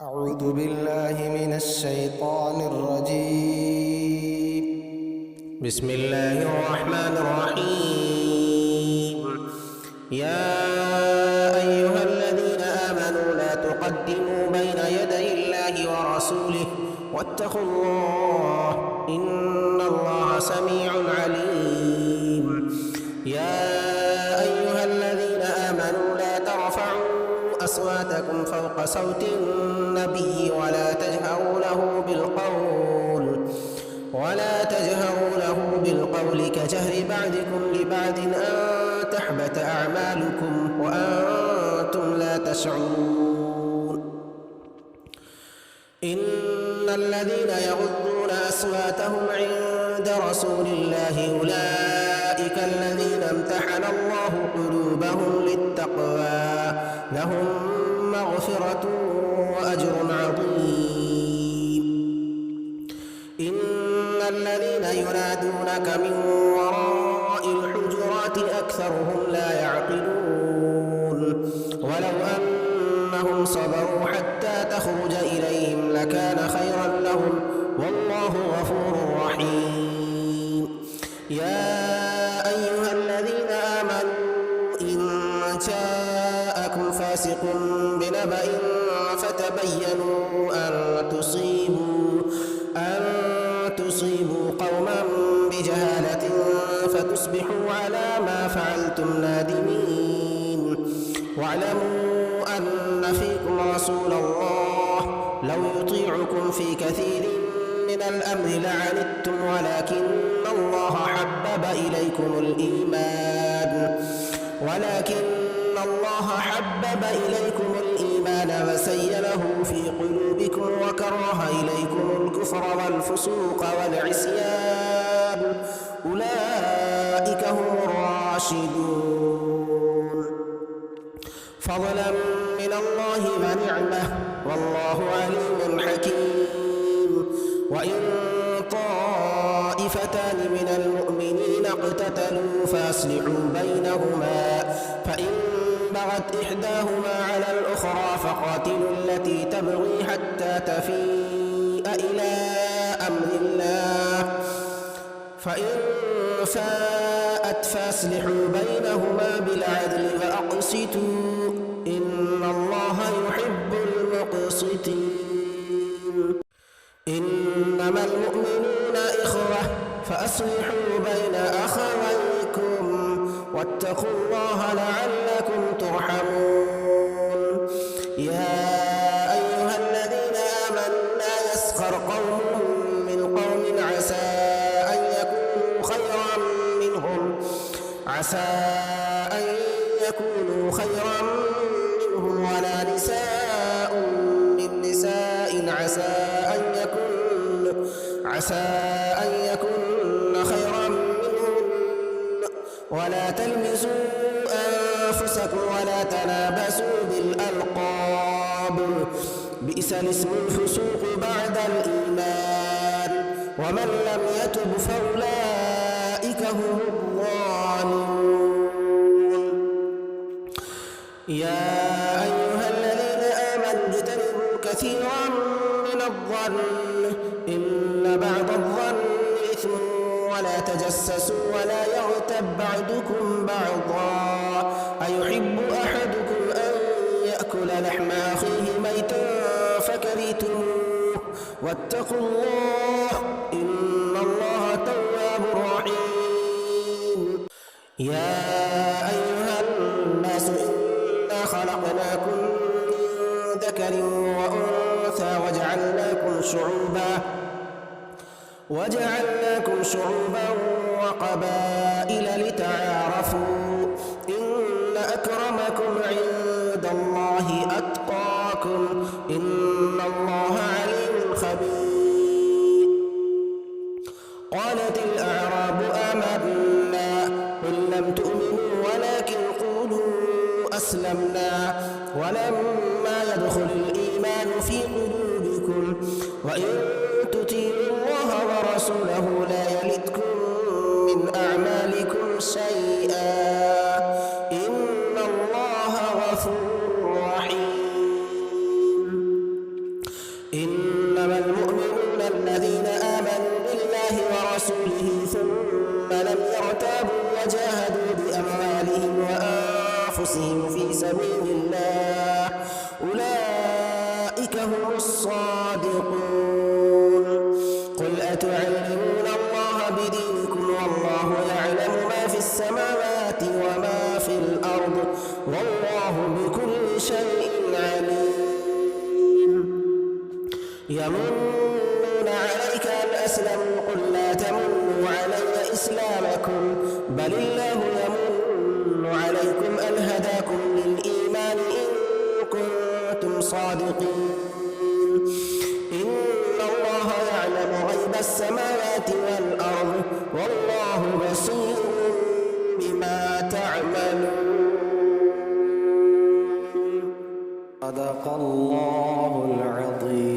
أعوذ بالله من الشيطان الرجيم. بسم الله الرحمن الرحيم. يا أيها الذين آمنوا لا تقدموا بين يدي الله ورسوله واتقوا الله إن الله سميع عليم. يا أيها الذين آمنوا لا ترفعوا أصواتكم فوق صوت النبي ولا تجهروا له بالقول كجهر بعضكم لبعض أن تحبط أعمالكم وأنتم لا تشعرون. إن الذين يغضون أصواتهم عند رسول الله أولئك الذين امتحن الله قلوبهم للتقوى لهم مغفرة وأجر عظيم. إن الذين ينادونك من وراء الحجرات أكثرهم لا يعقلون. ولو أنهم صبروا حتى تخرج إليهم لكان خيرا لهم والله غفور رحيم. يا أيها الذين آمنوا إن جاءكم فاسق بنبأ فتبينوا أن تصيبوا قوما بجهالة فتصبحوا على ما فعلتم نادمين. واعلموا أن فيكم رسول الله لو يطيعكم في كثير من الأمر لعنتم ولكن الله حبب إليكم الإيمان وزينه في قلوبكم وكره إليكم الكفر والفسوق والعصيان أولئك هم الراشدون فضلا من الله ونعمة والله عليم حكيم. وإن طائفتان من المؤمنين اقتتلوا فأصلحوا بينهما فإن بغت إحداهما على الأخرى فقاتلوا التي تبغي حتى تفيء إلى أمر الله فإن فاءت فأصلحوا بينهما بالعدل وأقسطوا إن الله يحب المقسطين. إنما المؤمنون إخوة فأصلحوا بين أخويكم واتقوا الله لعلكم ترحمون. يا أيها الذين آمنوا لا يسخر قوم من قوم عسى أن يكونوا خيرا منهم ولا نساء من نساء عسى أن يكن خيرا منهن. ولا تلمزوا أنفسكم ولا تنابزوا بالألقاب بئس الاسم الفسوق بعد الإيمان ومن لم يتب فأولئك هم الظالمون. يا أيها الذين آمنوا اجتنبوا كثيرا من الظن إن بعض الظن إثم ولا تجسسوا ولا يغتب بعضكم بعضا أيحب أحدكم أن يأكل لحم أخيه ميتا فكرهتموه واتقوا الله إن الله تواب رحيم. يا أيها الناس إنا خلقناكم من ذكر وأنثى وجعلناكم شعوبا وقبائل لتعارفوا إن أكرمكم عند الله أتقاكم إن الله عليم خبير. قالت الأعراب آمنا قل لم تؤمنوا ولكن قولوا أسلمنا ولما يدخل الإيمان في قلوبكم وإن تطيعوا الله ورسوله لا يلدكم من أعمالكم شيئا إن الله غفور رحيم. أنفسهم في سبيل الله أولئك هم الصادقون. قل أتعلمون الله بدينكم والله يعلم ما في السماوات وما في الأرض والله بكل شيء عليم. يمنون عليك أن أسلموا قل لا تمنوا علي إسلامكم بل الله يمن عليكم أن هداكم للإيمان إن كنتم صادقين. إن الله يعلم غيب السماوات والأرض والله بصير بما تعملون. صدق الله العظيم.